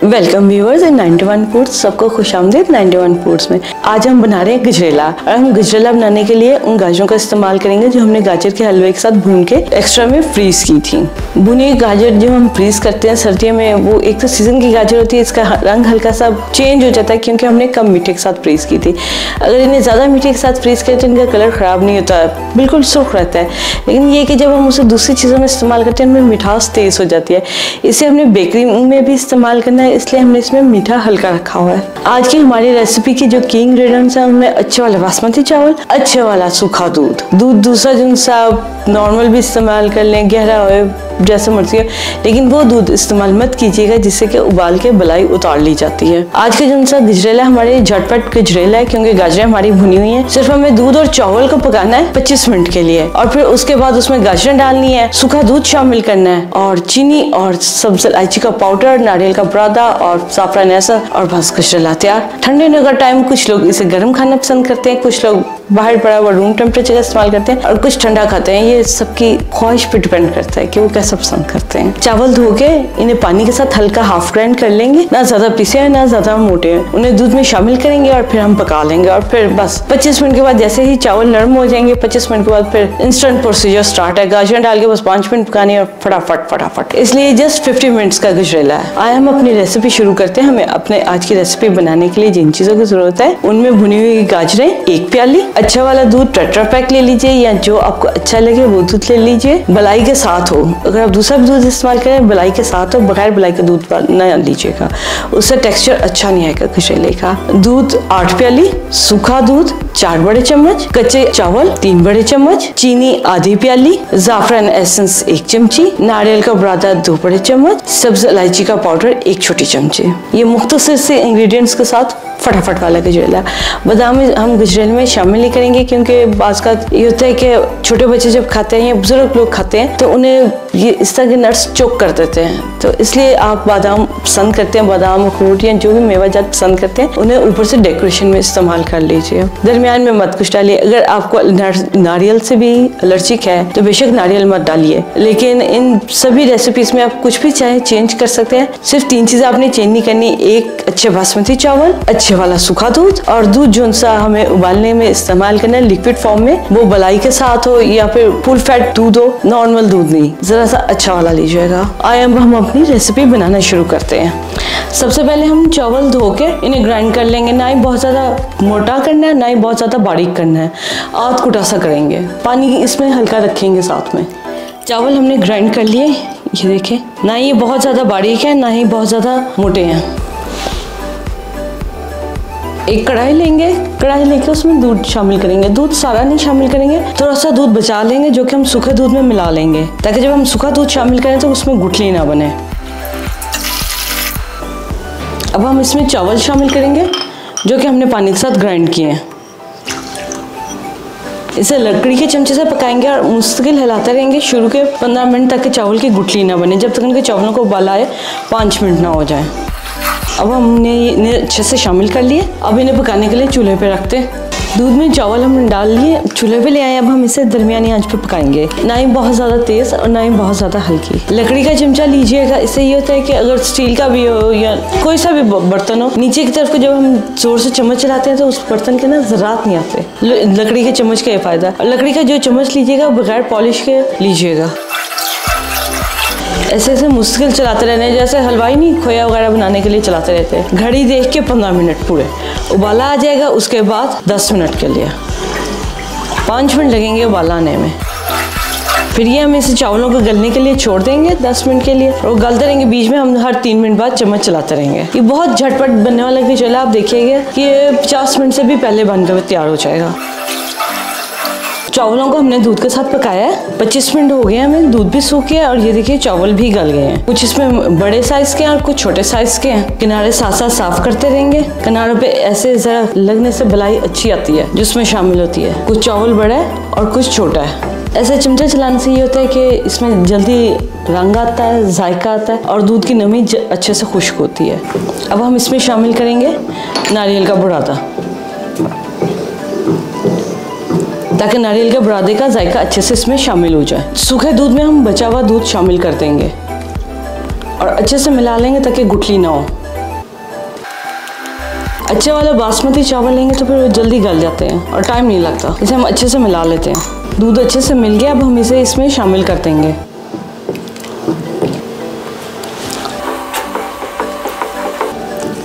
Welcome viewers in 91 foods, सबको खुशामदीद 91 foods में। आज हम बना रहे हैं गजरेला और हम गजरेला बनाने के लिए उन गाजरों का इस्तेमाल करेंगे जो हमने गाजर के हलवे के साथ भून के एक्स्ट्रा में फ्रीज की थी। भुनी हुई गाजर जो हम फ्रीज करते हैं सर्दियों में, वो एक तो सीजन की गाजर होती है, इसका रंग हल्का सा चेंज हो जाता है क्योंकि हमने कम मीठे के साथ फ्रीज की थी। अगर इन्हें ज़्यादा मीठे के साथ फ्रीज करें तो इनका कलर ख़राब नहीं होता, बिल्कुल सुर्ख रहता है। लेकिन ये कि जब हम उसे दूसरी चीज़ों में इस्तेमाल करते हैं उनमें मिठास तेज़ हो जाती है। इसे हमने बेकरी में भी इस्तेमाल करना है, इसलिए हमने इसमें मीठा हल्का रखा हुआ है। आज की हमारी रेसिपी की जो की इंग्रेडिएंट्स हैं उनमें अच्छे वाला बासमती चावल, अच्छे वाला सूखा दूध, दूसरा जो आप नॉर्मल भी इस्तेमाल कर लें, गहरा हो जैसे मर्जी हो, लेकिन वो दूध इस्तेमाल मत कीजिएगा जिससे कि उबाल के बलाई उतार ली जाती है। आज का जो सा गजरेला हमारे झटपट गजरेला है क्योंकि गाजरें हमारी भुनी हुई हैं। सिर्फ हमें दूध और चावल को पकाना है 25 मिनट के लिए और फिर उसके बाद उसमें गाजरें डालनी है, सूखा दूध शामिल करना है और चीनी और सब्ज़ इलायची का पाउडर, नारियल का बुरादा और ज़ाफ़रान ऐसा, और बस गजरेला तैयार। ठंडे होने का टाइम कुछ लोग इसे गर्म खाना पसंद करते हैं, कुछ लोग बाहर पड़ा हुआ रूम टेम्परेचर का इस्तेमाल करते हैं और कुछ ठंडा खाते हैं। ये सबकी ख्वाहिश पे डिपेंड करता है कि वो कैसा पसंद करते हैं। चावल धो के इन्हें पानी के साथ हल्का हाफ ग्राइंड कर लेंगे, ना ज्यादा पिसे हैं ना ज्यादा मोटे हैं। उन्हें दूध में शामिल करेंगे और फिर हम पका लेंगे और फिर बस 25 मिनट के बाद जैसे ही चावल नरम हो जाएंगे 25 मिनट के बाद फिर इंस्टेंट प्रोसीजर स्टार्ट है। गाजर डाल के बस 5 मिनट पकानी और फटाफट, इसलिए जस्ट 50 मिनट्स का गजरेला है। आए हम अपनी रेसिपी शुरू करते हैं। हमें अपने आज की रेसिपी बनाने के लिए जिन चीजों की जरूरत है उनमें भुनी हुई गाजरें 1 प्याली, अच्छा वाला दूध टेट्रा पैक ले लीजिए या जो आपको अच्छा लगे वो दूध ले लीजिए, बलाई के साथ हो। अगर आप दूसरा दूध इस्तेमाल करें बलाई के साथ हो, बगैर बलाई का दूध न लीजिएगा, उससे टेक्सचर अच्छा नहीं आएगा गजरेले का। दूध 8 प्याली, सूखा दूध 4 बड़े चम्मच, कच्चे चावल 3 बड़े चम्मच, चीनी आधी प्याली, ज़ाफ़रान एसेंस 1 चमची, नारियल का बुरादा 2 बड़े चम्मच, सब्ज़ इलायची का पाउडर 1 छोटी चमची। ये मुख्तसर से इंग्रेडिएंट्स के साथ फटाफट वाला गजरेला। बादाम हम गजरेले में शामिल नहीं करेंगे क्योंकि बाज़ का ये होता है कि छोटे बच्चे जब खाते हैं या बुजुर्ग लोग खाते हैं तो उन्हें ये इस तरह के नट्स चोक कर देते हैं, तो इसलिए आप बादाम पसंद करते हैं, बादाम अखरोट या जो भी मेवा जात पसंद करते हैं उन्हें ऊपर से डेकोरेशन में इस्तेमाल कर लीजिए। दरमियान में मत कुछ डालिए। अगर आपको नारियल से भी एलर्जिक है तो बेशक नारियल मत डालिए, लेकिन इन सभी रेसिपीज में आप कुछ भी चाहे चेंज कर सकते हैं। सिर्फ 3 चीजें आपने चेंज नहीं करनी, एक अच्छे बासमती चावल, अच्छे वाला सूखा दूध और दूध जो सा हमें उबालने में इस्तेमाल करना है लिक्विड फॉर्म में, वो बलाई के साथ हो या फिर फुल फैट दूध हो, नॉर्मल दूध नहीं, जरा सा अच्छा वाला लीजिएगा। आइए अब हम अपनी रेसिपी बनाना शुरू करते हैं। सबसे पहले हम चावल धो के इन्हें ग्राइंड कर लेंगे। ना ही बहुत ज़्यादा मोटा करना है ना ही बहुत ज़्यादा बारीक करना है, आध कुटासा करेंगे। पानी इसमें हल्का रखेंगे साथ में। चावल हमने ग्राइंड कर लिए, ये देखें, ना ये बहुत ज़्यादा बारीक है ना ही बहुत ज़्यादा मोटे हैं। एक कढ़ाई लेंगे, कढ़ाई लेके उसमें दूध शामिल करेंगे। दूध सारा नहीं शामिल करेंगे, थोड़ा सा दूध बचा लेंगे जो कि हम सूखे दूध में मिला लेंगे ताकि जब हम सूखा दूध शामिल करें तो उसमें गुठली ना बने। अब हम इसमें चावल शामिल करेंगे जो कि हमने पानी के साथ ग्राइंड किए हैं। इसे लकड़ी के चमचे से पकाएंगे और मुस्तकिल हिलाते रहेंगे शुरू के 15 मिनट तक के चावल की गुठली ना बने, जब तक उनके चावलों को उबाला आए 5 मिनट ना हो जाए। अब हमने इन्हें अच्छे से शामिल कर लिए। अब इन्हें पकाने के लिए चूल्हे पे रखते हैं। दूध में चावल हमने डाल लिए, चूल्हे पे ले आए। अब हम इसे दरमियानी आंच पे पकाएंगे, ना ही बहुत ज़्यादा तेज़ और ना ही बहुत ज़्यादा हल्की। लकड़ी का चमचा लीजिएगा, इससे ये होता है कि अगर स्टील का भी हो या कोई सा भी बर्तन हो, नीचे की तरफ को जब हम जोर से चम्मच चलाते हैं तो उस बर्तन के ना ज़रात नहीं आते। लकड़ी के चम्मच का ये फ़ायदा। और लकड़ी का जो चम्मच लीजिएगा बगैर पॉलिश के लीजिएगा। ऐसे ऐसे मुश्किल चलाते रहने, जैसे हलवाई नहीं खोया वगैरह बनाने के लिए चलाते रहते हैं। घड़ी देख के 15 मिनट पूरे उबाला आ जाएगा, उसके बाद 10 मिनट के लिए 5 मिनट लगेंगे उबाला आने में। फिर ये हम इसे चावलों को गलने के लिए छोड़ देंगे 10 मिनट के लिए और गलते रहेंगे। बीच में हम हर 3 मिनट बाद चम्मच चलाते रहेंगे। ये बहुत झटपट बनने वाला गजरेला, आप देखिएगा कि 50 मिनट से भी पहले बनकर तैयार हो जाएगा। चावलों को हमने दूध के साथ पकाया है, 25 मिनट हो गए हैं, हमें दूध भी सूख गया और ये देखिए चावल भी गल गए हैं। कुछ इसमें बड़े साइज के हैं और कुछ छोटे साइज के हैं। किनारे साथ साथ साफ करते रहेंगे। किनारों पे ऐसे जरा लगने से बलाई अच्छी आती है जिसमें शामिल होती है। कुछ चावल बड़ा है और कुछ छोटा है। ऐसे चिमटे चलाने से ये होता है कि इसमें जल्दी रंग आता है, जायका आता है और दूध की नमी अच्छे से खुश्क होती है। अब हम इसमें शामिल करेंगे नारियल का बुरादा ताकि नारियल के बुरादे का जायका अच्छे से इसमें शामिल हो जाए। सूखे दूध में हम बचा हुआ दूध शामिल कर देंगे और अच्छे से मिला लेंगे ताकि गुठली ना हो। अच्छे वाले बासमती चावल लेंगे तो फिर वो जल्दी गल जाते हैं और टाइम नहीं लगता। इसे हम अच्छे से मिला लेते हैं। दूध अच्छे से मिल गया, अब हम इसे इसमें शामिल कर देंगे।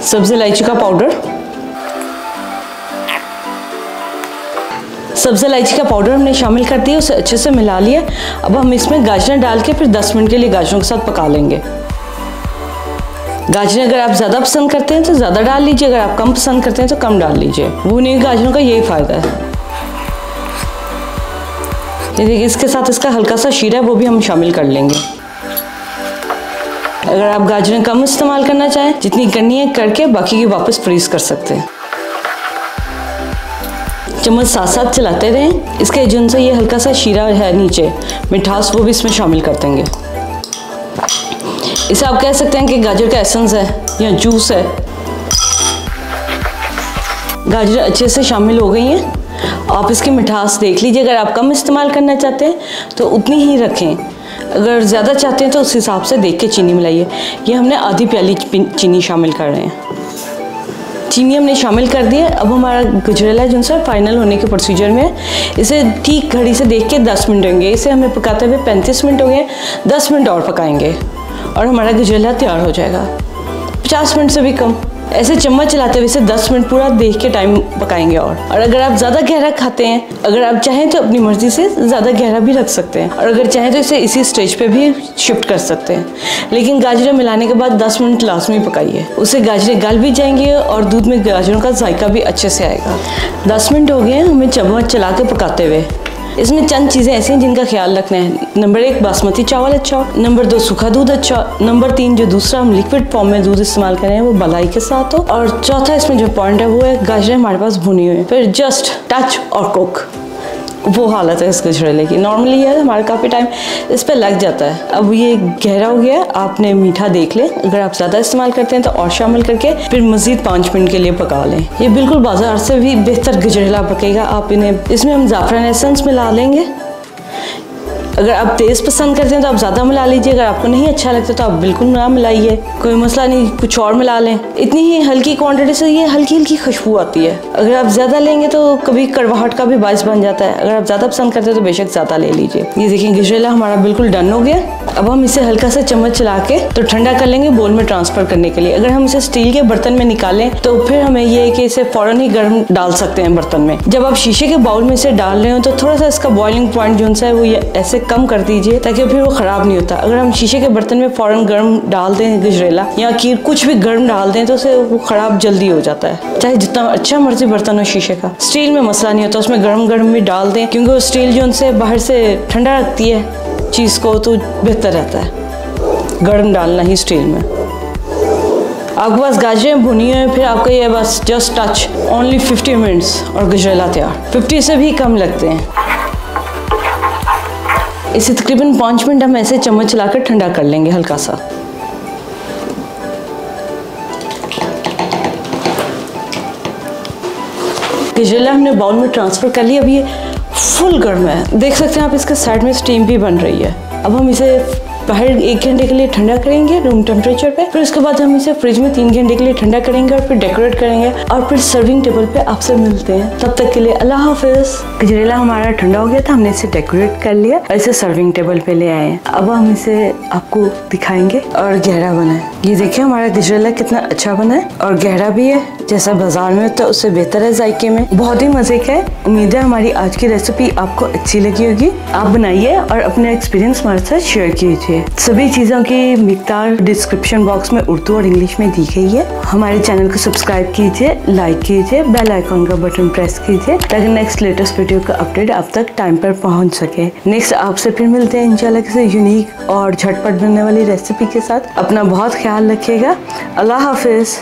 सब्ज़ी इलायची का पाउडर, सब्ज़ी इलायची का पाउडर हमने शामिल कर दिया, उसे अच्छे से मिला लिया। अब हम इसमें गाजरें डाल के फिर 10 मिनट के लिए गाजरों के साथ पका लेंगे। गाजरें अगर आप ज़्यादा पसंद करते हैं तो ज़्यादा डाल लीजिए, अगर आप कम पसंद करते हैं तो कम डाल लीजिए। भुनी हुई गाजरों का यही फ़ायदा है। ये देखिए, इसके साथ इसका हल्का सा शीरा है वो भी हम शामिल कर लेंगे। अगर आप गाजरें कम इस्तेमाल करना चाहें, जितनी करनी है करके बाकी की वापस फ्रीज कर सकते हैं। चम्मच साथ साथ चलाते रहें। इसके जुन से ये हल्का सा शीरा है नीचे मिठास, वो भी इसमें शामिल कर देंगे। इसे आप कह सकते हैं कि गाजर का एसेंस है या जूस है। गाजर अच्छे से शामिल हो गई हैं। आप इसकी मिठास देख लीजिए, अगर आप कम इस्तेमाल करना चाहते हैं तो उतनी ही रखें, अगर ज़्यादा चाहते हैं तो उस हिसाब से देख के चीनी मिलाइए। ये हमने आधी प्याली चीनी शामिल कर रहे हैं। चीनी हमने शामिल कर दी है। अब हमारा गजरेला जो है फाइनल होने के प्रोसीजर में है। इसे ठीक घड़ी से देख के 10 मिनट होंगे। इसे हमें पकाते हुए 35 मिनट हो गए, 10 मिनट और पकाएंगे और हमारा गजरेला तैयार हो जाएगा। 50 मिनट से भी कम। ऐसे चम्मच चलाते हुए इसे 10 मिनट पूरा देख के टाइम पकाएंगे। और अगर आप ज़्यादा गहरा खाते हैं, अगर आप चाहें तो अपनी मर्ज़ी से ज़्यादा गहरा भी रख सकते हैं और अगर चाहें तो इसे इसी स्टेज पे भी शिफ्ट कर सकते हैं। लेकिन गाजरें मिलाने के बाद 10 मिनट लाजमी पकाइए, उससे गाजरें गल भी जाएंगी और दूध में गाजरों का जायका भी अच्छे से आएगा। 10 मिनट हो गए हैं हमें चम्मच चला के पकाते हुए। इसमें चंद चीज़ें ऐसी हैं जिनका ख्याल रखना है। नंबर 1 बासमती चावल अच्छा हो, नंबर 2 सूखा दूध अच्छा हो, नंबर 3 जो दूसरा हम लिक्विड फॉर्म में दूध इस्तेमाल करें वो मलाई के साथ हो, और चौथा इसमें जो पॉइंट है वो है गाजरें हमारे पास भुनी हुई। फिर जस्ट टच और कुक, वो हालत है इस गजरेले की। नॉर्मली है हमारा काफ़ी टाइम इस पर लग जाता है। अब ये गहरा हो गया, आपने मीठा देख लें, अगर आप ज़्यादा इस्तेमाल करते हैं तो और शामिल करके फिर मज़ीद 5 मिनट के लिए पका लें। ये बिल्कुल बाजार से भी बेहतर गजरेला पकेगा। आप इन्हें, इसमें हम ज़ाफ़रान एसेंस मिला लेंगे। अगर आप तेज़ पसंद करते हैं तो आप ज़्यादा मिला लीजिए, अगर आपको नहीं अच्छा लगता तो आप बिल्कुल ना मिलाइए, कोई मसला नहीं, कुछ और मिला लें। इतनी ही हल्की क्वांटिटी से ये हल्की हल्की खुशबू आती है। अगर आप ज़्यादा लेंगे तो कभी कड़वाहट का भी बायस बन जाता है। अगर आप ज़्यादा पसंद करते हैं तो बेशक ज़्यादा ले लीजिए। ये देखिए गजरेला हमारा बिल्कुल डन हो गया। अब हम इसे हल्का सा चम्मच चला के तो ठंडा कर लेंगे बोल में ट्रांसफ़र करने के लिए। अगर हम इसे स्टील के बर्तन में निकालें तो फिर हमें ये है कि इसे फ़ौरन ही गर्म डाल सकते हैं बर्तन में। जब आप शीशे के बाउल में इसे डाल रहे हो तो थोड़ा सा इसका बॉइलिंग पॉइंट जो है वो ये ऐसे कम कर दीजिए ताकि फिर वो ख़राब नहीं होता। अगर हम शीशे के बर्तन में फ़ौरन गर्म डाल दें गजरेला या खीर कुछ भी गर्म डाल दें तो उसे वो ख़राब जल्दी हो जाता है, चाहे जितना अच्छा मर्जी बर्तन हो शीशे का। स्टील में मसला नहीं होता, उसमें गर्म गर्म भी डाल दें क्योंकि वो स्टील जो उनसे बाहर से ठंडा रखती है चीज़ को, तो बेहतर रहता है गर्म डालना ही स्टील में। आपके पास गाजरें भुनी हुई हैं, फिर आपका ये बस जस्ट टच ओनली 50 मिनट्स और गजरेला तैयार। 50 से भी कम लगते हैं। इसे तकरीबन 5 मिनट हम ऐसे चम्मच चलाकर ठंडा कर लेंगे हल्का सा। गजरेला हमने बाउल में ट्रांसफ़र कर लिया। अब ये फुल गर्म है, देख सकते हैं आप, इसके साइड में स्टीम भी बन रही है। अब हम इसे बाहर 1 घंटे के लिए ठंडा करेंगे रूम टेम्परेचर पे, फिर उसके बाद हम इसे फ्रिज में 3 घंटे के लिए ठंडा करेंगे और फिर डेकोरेट करेंगे और फिर सर्विंग टेबल पे आपसे मिलते हैं। तब तक के लिए अल्लाह हाफिज़। गजरेला हमारा ठंडा हो गया था, हमने इसे डेकोरेट कर लिया और इसे सर्विंग टेबल पे ले आए। अब हम इसे आपको दिखाएंगे और गहरा बना है। ये देखिए हमारा गजरेला कितना अच्छा बना है और गहरा भी है, जैसा बाजार में होता है उससे बेहतर है जायके में, बहुत ही मजे का है। उम्मीद है हमारी आज की रेसिपी आपको अच्छी लगी होगी। आप बनाइए और अपने एक्सपीरियंस हमारे साथ शेयर कीजिए। सभी चीज़ों की मिकदार डिस्क्रिप्शन बॉक्स में उर्दू और इंग्लिश में दी गई है। हमारे चैनल को सब्सक्राइब कीजिए, लाइक कीजिए, बेल आइकॉन का बटन प्रेस कीजिए ताकि नेक्स्ट लेटेस्ट वीडियो का अपडेट आप तक टाइम पर पहुंच सके। नेक्स्ट आपसे फिर मिलते हैं इंशाल्लाह किसी यूनिक और झटपट बनने वाली रेसिपी के साथ। अपना बहुत ख्याल रखिएगा। अल्लाह हाफिज़।